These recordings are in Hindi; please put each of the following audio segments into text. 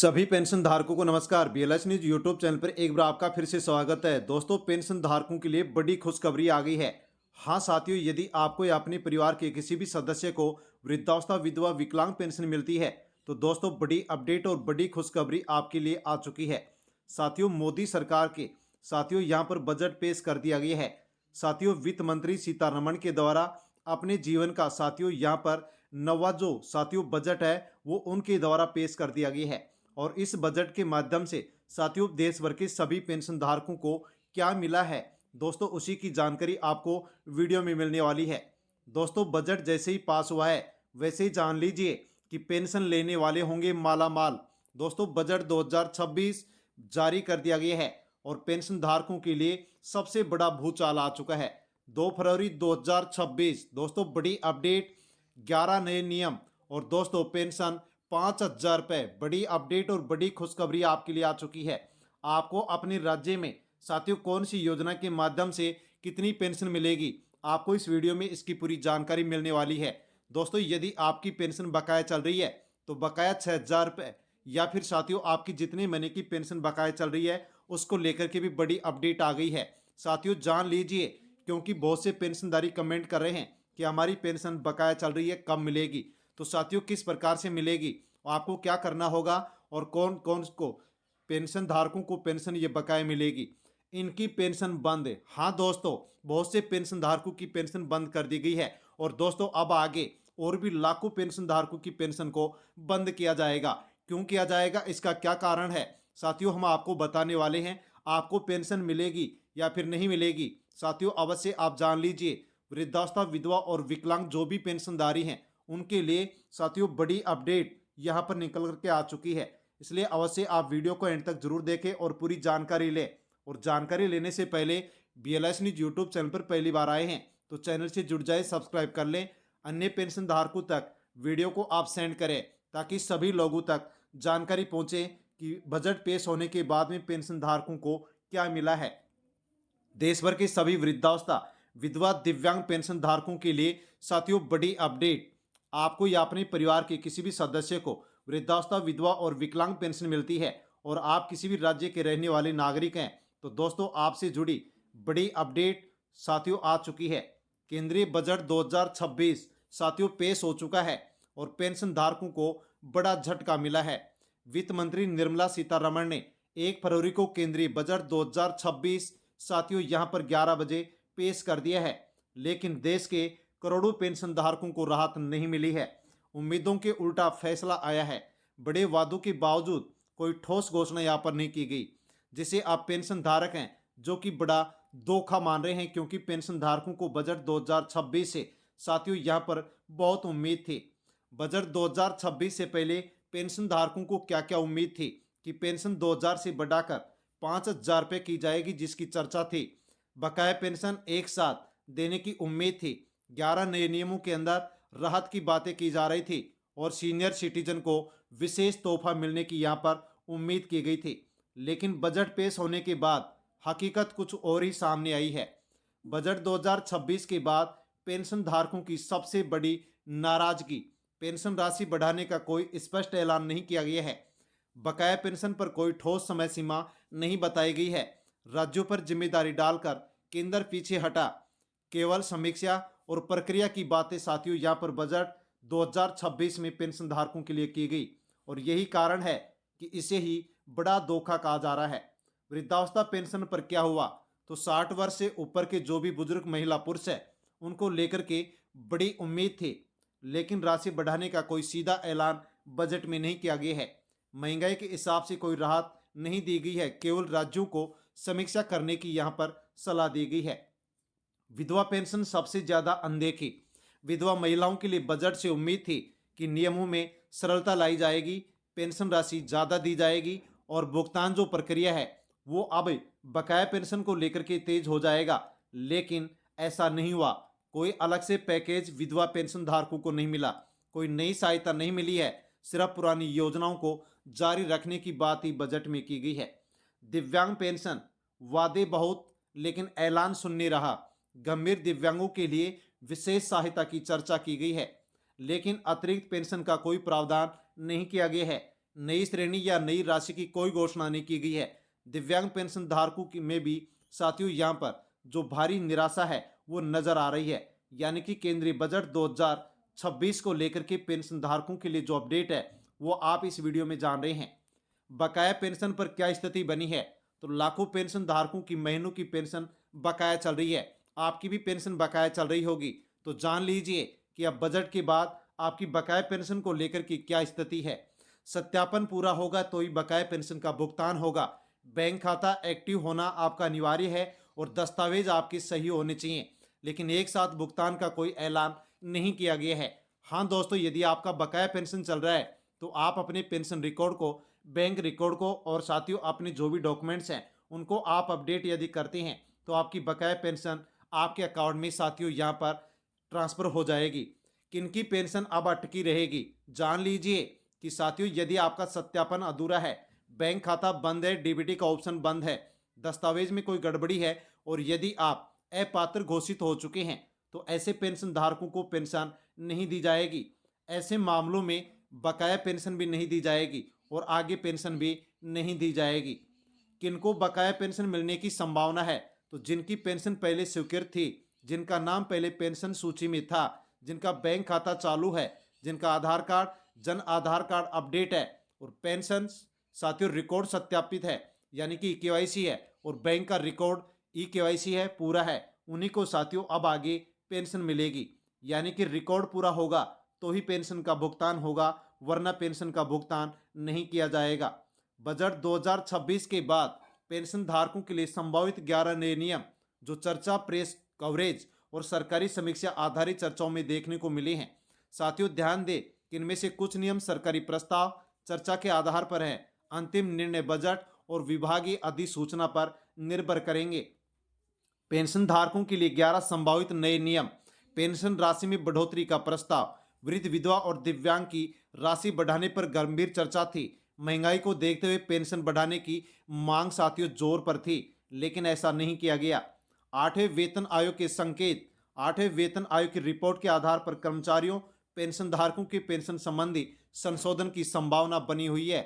सभी पेंशन धारकों को नमस्कार। बीएलएस न्यूज यूट्यूब चैनल पर एक बार आपका फिर से स्वागत है। दोस्तों, पेंशन धारकों के लिए बड़ी खुशखबरी आ गई है। हाँ साथियों, यदि आपको या अपने परिवार के किसी भी सदस्य को वृद्धावस्था, विधवा, विकलांग पेंशन मिलती है तो दोस्तों बड़ी अपडेट और बड़ी खुशखबरी आपके लिए आ चुकी है। साथियों, मोदी सरकार के साथियों यहाँ पर बजट पेश कर दिया गया है। साथियों, वित्त मंत्री सीतारमण के द्वारा अपने जीवन का साथियों यहाँ पर नवा जो साथियों बजट है वो उनके द्वारा पेश कर दिया गया है। और इस बजट के माध्यम से साथियों देश भर के सभी पेंशन धारकों को क्या मिला है दोस्तों, उसी की जानकारी आपको वीडियो में मिलने वाली है। दोस्तों, बजट जैसे ही पास हुआ है वैसे ही जान लीजिए कि पेंशन लेने वाले होंगे माला माल। दोस्तों, बजट 2026 जारी कर दिया गया है और पेंशन धारकों के लिए सबसे बड़ा भूचाल आ चुका है। 2 फरवरी 2026 दोस्तों बड़ी अपडेट, 11 नए नियम और दोस्तों पेंशन 5,000 रुपये। बड़ी अपडेट और बड़ी खुशखबरी आपके लिए आ चुकी है। आपको अपने राज्य में साथियों कौन सी योजना के माध्यम से कितनी पेंशन मिलेगी, आपको इस वीडियो में इसकी पूरी जानकारी मिलने वाली है। दोस्तों, यदि आपकी पेंशन बकाया चल रही है तो बकाया 6,000 रुपये या फिर साथियों आपकी जितने महीने की पेंशन बकाया चल रही है उसको लेकर के भी बड़ी अपडेट आ गई है। साथियों जान लीजिए, क्योंकि बहुत से पेंशनधारी कमेंट कर रहे हैं कि हमारी पेंशन बकाया चल रही है, कब मिलेगी। तो साथियों किस प्रकार से मिलेगी, आपको क्या करना होगा और कौन कौन को पेंशन धारकों को पेंशन ये बकाया मिलेगी, इनकी पेंशन बंद है। हाँ दोस्तों, बहुत से पेंशन धारकों की पेंशन बंद कर दी गई है और दोस्तों अब आगे और भी लाखों पेंशन धारकों की पेंशन को बंद किया जाएगा। क्यों किया जाएगा, इसका क्या कारण है साथियों हम आपको बताने वाले हैं। आपको पेंशन मिलेगी या फिर नहीं मिलेगी साथियों अवश्य आप जान लीजिए। वृद्धावस्था, विधवा और विकलांग जो भी पेंशनधारी हैं उनके लिए साथियों बड़ी अपडेट यहाँ पर निकल करके आ चुकी है। इसलिए अवश्य आप वीडियो को एंड तक जरूर देखें और पूरी जानकारी लें। और जानकारी लेने से पहले बीएलएस न्यूज यूट्यूब चैनल पर पहली बार आए हैं तो चैनल से जुड़ जाए, सब्सक्राइब कर लें। अन्य पेंशन धारकों तक वीडियो को आप सेंड करें ताकि सभी लोगों तक जानकारी पहुंचे कि बजट पेश होने के बाद में पेंशन धारकों को क्या मिला है। देश भर के सभी वृद्धावस्था, विधवा, दिव्यांग पेंशन धारकों के लिए साथियों बड़ी अपडेट। आपको या अपने परिवार के किसी भी सदस्य को वृद्धावस्था, विधवा और विकलांग पेंशन मिलती है और आप किसी भी राज्य के रहने वाले नागरिक हैं तो दोस्तों आपसे जुड़ी बड़ी अपडेट साथियों आ चुकी है। केंद्रीय बजट 2026 साथियों पेश हो चुका है और पेंशन धारकों को बड़ा झटका मिला है। वित्त मंत्री निर्मला सीतारमण ने 1 फरवरी को केंद्रीय बजट 2026 साथियों यहां पर 11 बजे पेश कर दिया है, लेकिन देश के करोड़ों पेंशन धारकों को राहत नहीं मिली है। उम्मीदों के उल्टा फैसला आया है। बड़े वादों के बावजूद कोई ठोस घोषणा यहाँ पर नहीं की गई, जिसे आप पेंशन धारक हैं जो कि बड़ा धोखा मान रहे हैं, क्योंकि पेंशन धारकों को बजट 2026 से साथियों यहाँ पर बहुत उम्मीद थी। बजट 2026 से पहले पेंशन धारकों को क्या क्या उम्मीद थी कि पेंशन 2,000 से बढ़ाकर 5,000 रुपये की जाएगी, जिसकी चर्चा थी। बकाया पेंशन एक साथ देने की उम्मीद थी। 11 नए नियमों के अंदर राहत की बातें की जा रही थी और सीनियर सिटीजन को विशेष तोहफा मिलने की यहाँ पर उम्मीद की गई थी। लेकिन बजट पेश होने के बाद हकीकत कुछ और ही सामने आई है। बजट 2026 के बाद पेंशन धारकों की सबसे बड़ी नाराजगी, पेंशन राशि बढ़ाने का कोई स्पष्ट ऐलान नहीं किया गया है। बकाया पेंशन पर कोई ठोस समय सीमा नहीं बताई गई है। राज्यों पर जिम्मेदारी डालकर केंद्र पीछे हटा। केवल समीक्षा और प्रक्रिया की बातें साथियों यहाँ पर बजट 2026 में पेंशन धारकों के लिए की गई और यही कारण है कि इसे ही बड़ा धोखा कहा जा रहा है। वृद्धावस्था पेंशन पर क्या हुआ, तो 60 वर्ष से ऊपर के जो भी बुजुर्ग महिला पुरुष है उनको लेकर के बड़ी उम्मीद थी, लेकिन राशि बढ़ाने का कोई सीधा ऐलान बजट में नहीं किया गया है। महंगाई के हिसाब से कोई राहत नहीं दी गई है, केवल राज्यों को समीक्षा करने की यहाँ पर सलाह दी गई है। विधवा पेंशन सबसे ज्यादा अनदेखी। विधवा महिलाओं के लिए बजट से उम्मीद थी कि नियमों में सरलता लाई जाएगी, पेंशन राशि ज्यादा दी जाएगी और भुगतान जो प्रक्रिया है वो अब बकाया पेंशन को लेकर के तेज हो जाएगा, लेकिन ऐसा नहीं हुआ। कोई अलग से पैकेज विधवा पेंशन धारकों को नहीं मिला, कोई नई सहायता नहीं मिली है। सिर्फ पुरानी योजनाओं को जारी रखने की बात ही बजट में की गई है। दिव्यांग पेंशन, वादे बहुत लेकिन ऐलान सुनने रहा। गंभीर दिव्यांगों के लिए विशेष सहायता की चर्चा की गई है, लेकिन अतिरिक्त पेंशन का कोई प्रावधान नहीं किया गया है। नई श्रेणी या नई राशि की कोई घोषणा नहीं की गई है। दिव्यांग पेंशन धारकों में भी साथियों यहाँ पर जो भारी निराशा है वो नजर आ रही है। यानी कि केंद्रीय बजट 2026 को लेकर के पेंशन धारकों के लिए जो अपडेट है वो आप इस वीडियो में जान रहे हैं। बकाया पेंशन पर क्या स्थिति बनी है? तो लाखों पेंशन धारकों की महीनों की पेंशन बकाया चल रही है। आपकी भी पेंशन बकाया चल रही होगी, तो जान लीजिए कि अब बजट के बाद आपकी बकाया पेंशन को लेकर की क्या स्थिति है। सत्यापन पूरा होगा तो ही बकाया पेंशन का भुगतान होगा। बैंक खाता एक्टिव होना आपका अनिवार्य है और दस्तावेज आपके सही होने चाहिए, लेकिन एक साथ भुगतान का कोई ऐलान नहीं किया गया है। हाँ दोस्तों, यदि आपका बकाया पेंशन चल रहा है तो आप अपने पेंशन रिकॉर्ड को, बैंक रिकॉर्ड को और साथियों अपने जो भी डॉक्यूमेंट्स हैं उनको आप अपडेट यदि करते हैं तो आपकी बकाया पेंशन आपके अकाउंट में साथियों यहाँ पर ट्रांसफर हो जाएगी। किनकी पेंशन अब अटकी रहेगी, जान लीजिए कि साथियों यदि आपका सत्यापन अधूरा है, बैंक खाता बंद है, डीबीटी का ऑप्शन बंद है, दस्तावेज में कोई गड़बड़ी है और यदि आप अपात्र घोषित हो चुके हैं तो ऐसे पेंशन धारकों को पेंशन नहीं दी जाएगी। ऐसे मामलों में बकाया पेंशन भी नहीं दी जाएगी और आगे पेंशन भी नहीं दी जाएगी। किनको बकाया पेंशन मिलने की संभावना है? तो जिनकी पेंशन पहले स्वीकृत थी, जिनका नाम पहले पेंशन सूची में था, जिनका बैंक खाता चालू है, जिनका आधार card, Jan Aadhaar card update है और पेंशन साथियों रिकॉर्ड सत्यापित है, यानी कि केवाईसी है और बैंक का रिकॉर्ड केवाईसी है, पूरा है, उन्हीं को साथियों अब आगे पेंशन मिलेगी। यानी कि रिकॉर्ड पूरा होगा तो ही पेंशन का भुगतान होगा, वरना पेंशन का भुगतान नहीं किया जाएगा। बजट 2026 के बाद पेंशन धारकों के लिए संभावित 11 नए नियम जो चर्चा, प्रेस कवरेज और सरकारी समीक्षा आधारित चर्चाओं में देखने को मिले हैं। साथियों ध्यान दें कि इनमें से कुछ नियम सरकारी प्रस्ताव चर्चा के आधार पर हैं, अंतिम निर्णय बजट और विभागीय अधिसूचना पर निर्भर करेंगे। पेंशन धारकों के लिए 11 संभावित नए नियम। पेंशन राशि में बढ़ोतरी का प्रस्ताव। वृद्ध, विधवा और दिव्यांग की राशि बढ़ाने पर गंभीर चर्चा थी। महंगाई को देखते हुए पेंशन बढ़ाने की मांग साथियों जोर पर थी, लेकिन ऐसा नहीं किया गया। आठवें वेतन आयोग के संकेत। आठवें वेतन आयोग की रिपोर्ट के आधार पर कर्मचारियों, पेंशन धारकों के पेंशन संबंधी संशोधन की संभावना बनी हुई है।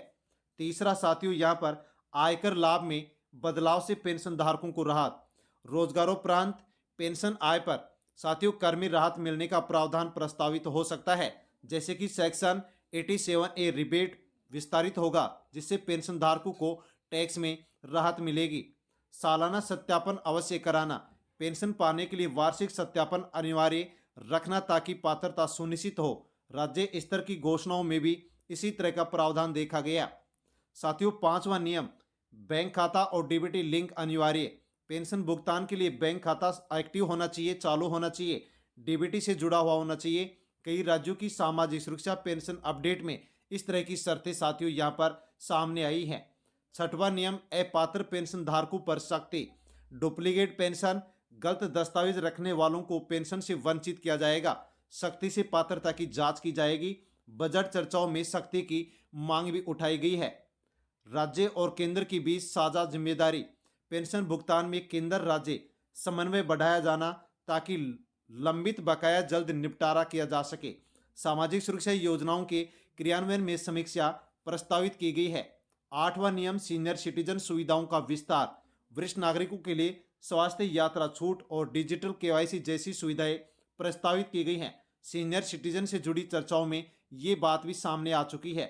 तीसरा साथियों यहाँ पर आयकर लाभ में बदलाव से पेंशन धारकों को राहत। रोजगारोपरांत पेंशन आय पर साथियों कर में राहत मिलने का प्रावधान प्रस्तावित हो सकता है, जैसे कि सेक्शन 87A रिबेट विस्तारित होगा, जिससे पेंशन धारकों को टैक्स में राहत मिलेगी। सालाना सत्यापन अवश्य कराना। पेंशन पाने के लिए वार्षिक सत्यापन अनिवार्य रखना ताकि पात्रता सुनिश्चित हो। राज्य स्तर की घोषणाओं में भी इसी तरह का प्रावधान देखा गया। साथियों पांचवा नियम, बैंक खाता और डीबीटी लिंक अनिवार्य। पेंशन भुगतान के लिए बैंक खाता एक्टिव होना चाहिए, चालू होना चाहिए, डीबीटी से जुड़ा हुआ होना चाहिए। कई राज्यों की सामाजिक सुरक्षा पेंशन अपडेट में इस तरह की शर्तें साथियों यहाँ पर सामने आई हैं। छठवां नियम, अपात्र पेंशन धारकों पर सख्ती। डुप्लीकेट पेंशन, गलत दस्तावेज रखने वालों को पेंशन से वंचित किया जाएगा। सख्ती से पात्रता की जांच की जाएगी। बजट चर्चाओं में सख्ती की मांग भी उठाई गई है। राज्य और केंद्र के बीच साझा जिम्मेदारी। पेंशन भुगतान में केंद्र राज्य समन्वय बढ़ाया जाना ताकि लंबित बकाया जल्द निपटारा किया जा सके। सामाजिक सुरक्षा योजनाओं के क्रियान्वयन में समीक्षा प्रस्तावित की गई है। आठवां नियम, सीनियर सिटीजन सुविधाओं का विस्तार। वरिष्ठ नागरिकों के लिए स्वास्थ्य, यात्रा छूट और डिजिटल केवाईसी जैसी सुविधाएं प्रस्तावित की गई हैं। सीनियर सिटीजन से जुड़ी चर्चाओं में ये बात भी सामने आ चुकी है।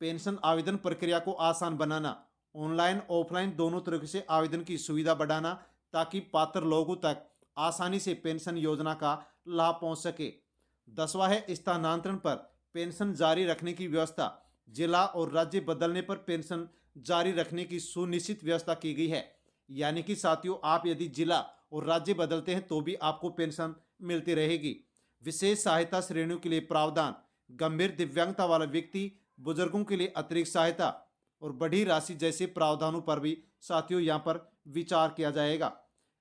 पेंशन आवेदन प्रक्रिया को आसान बनाना। ऑनलाइन ऑफलाइन दोनों तरीके से आवेदन की सुविधा बढ़ाना ताकि पात्र लोगों तक आसानी से पेंशन योजना का लाभ पहुंच सके। 10वां है स्थानांतरण पर पेंशन जारी रखने की व्यवस्था। जिला और राज्य बदलने पर पेंशन जारी रखने की सुनिश्चित व्यवस्था की गई है। यानी कि साथियों आप यदि जिला और राज्य बदलते हैं तो भी आपको पेंशन मिलती रहेगी। विशेष सहायता श्रेणियों के लिए प्रावधान। गंभीर दिव्यांगता वाला व्यक्ति, बुजुर्गों के लिए अतिरिक्त सहायता और बढ़ी राशि जैसे प्रावधानों पर भी साथियों यहाँ पर विचार किया जाएगा।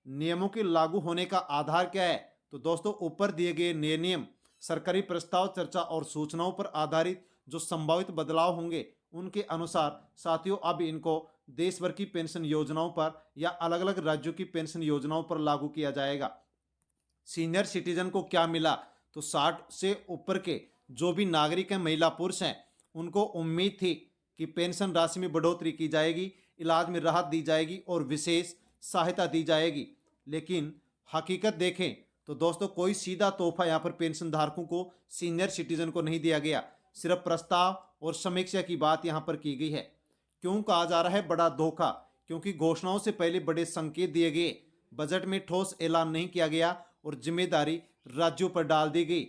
नियमों के लागू होने का आधार क्या है? तो दोस्तों ऊपर दिए गए नए नियम सरकारी प्रस्ताव, चर्चा और सूचनाओं पर आधारित जो संभावित बदलाव होंगे उनके अनुसार साथियों अब इनको देश भर की पेंशन योजनाओं पर या अलग अलग राज्यों की पेंशन योजनाओं पर लागू किया जाएगा। सीनियर सिटीजन को क्या मिला? तो 60 से ऊपर के जो भी नागरिक हैं, महिला पुरुष हैं, उनको उम्मीद थी कि पेंशन राशि में बढ़ोतरी की जाएगी, इलाज में राहत दी जाएगी और विशेष सहायता दी जाएगी। लेकिन हकीकत देखें तो दोस्तों कोई सीधा तोहफा यहाँ पर पेंशन धारकों को, सीनियर सिटीजन को नहीं दिया गया। सिर्फ प्रस्ताव और समीक्षा की बात यहाँ पर की गई है। क्यों कहा जा रहा है बड़ा धोखा? क्योंकि घोषणाओं से पहले बड़े संकेत दिए गए, बजट में ठोस ऐलान नहीं किया गया और जिम्मेदारी राज्यों पर डाल दी गई।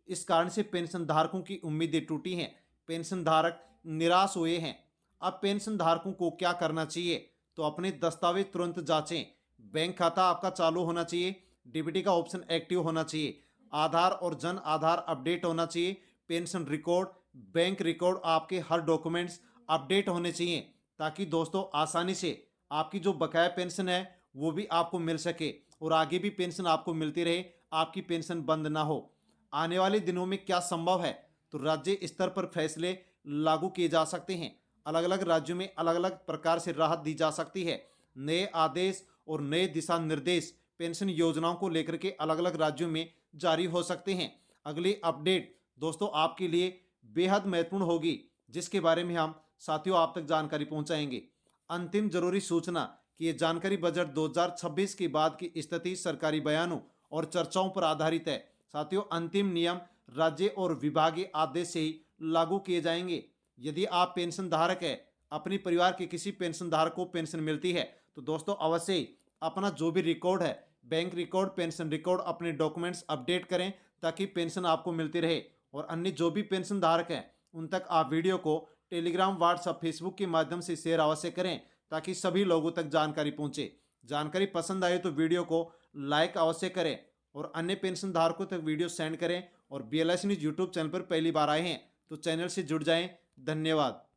इस कारण से पेंशन धारकों की उम्मीदें टूटी हैं, पेंशन धारक निराश हुए हैं। अब पेंशन धारकों को क्या करना चाहिए? तो अपने दस्तावेज तुरंत जांचें। बैंक खाता आपका चालू होना चाहिए, डीबीटी का ऑप्शन एक्टिव होना चाहिए, आधार और जन आधार अपडेट होना चाहिए, पेंशन रिकॉर्ड, बैंक रिकॉर्ड, आपके हर डॉक्यूमेंट्स अपडेट होने चाहिए, ताकि दोस्तों आसानी से आपकी जो बकाया पेंशन है वो भी आपको मिल सके और आगे भी पेंशन आपको मिलती रहे, आपकी पेंशन बंद ना हो। आने वाले दिनों में क्या संभव है? तो राज्य स्तर पर फैसले लागू किए जा सकते हैं। अलग अलग राज्यों में अलग अलग प्रकार से राहत दी जा सकती है। नए आदेश और नए दिशा निर्देश पेंशन योजनाओं को लेकर के अलग अलग राज्यों में जारी हो सकते हैं। अगली अपडेट दोस्तों आपके लिए बेहद महत्वपूर्ण होगी, जिसके बारे में हम साथियों आप तक जानकारी पहुंचाएंगे। अंतिम जरूरी सूचना कि ये जानकारी बजट 2026 के बाद की स्थिति, सरकारी बयानों और चर्चाओं पर आधारित है। साथियों अंतिम नियम राज्य और विभागीय आदेश से ही लागू किए जाएंगे। यदि आप पेंशन धारक है, अपने परिवार के किसी पेंशन धारक को पेंशन मिलती है, तो दोस्तों अवश्य ही अपना जो भी रिकॉर्ड है, बैंक रिकॉर्ड, पेंशन रिकॉर्ड, अपने डॉक्यूमेंट्स अपडेट करें, ताकि पेंशन आपको मिलती रहे। और अन्य जो भी पेंशन धारक हैं उन तक आप वीडियो को टेलीग्राम, व्हाट्सएप, फेसबुक के माध्यम से शेयर अवश्य करें, ताकि सभी लोगों तक जानकारी पहुंचे। जानकारी पसंद आए तो वीडियो को लाइक अवश्य करें और अन्य पेंशन धारकों तक वीडियो सेंड करें। और BLS न्यूज़ यूट्यूब चैनल पर पहली बार आए हैं तो चैनल से जुड़ जाएं। धन्यवाद।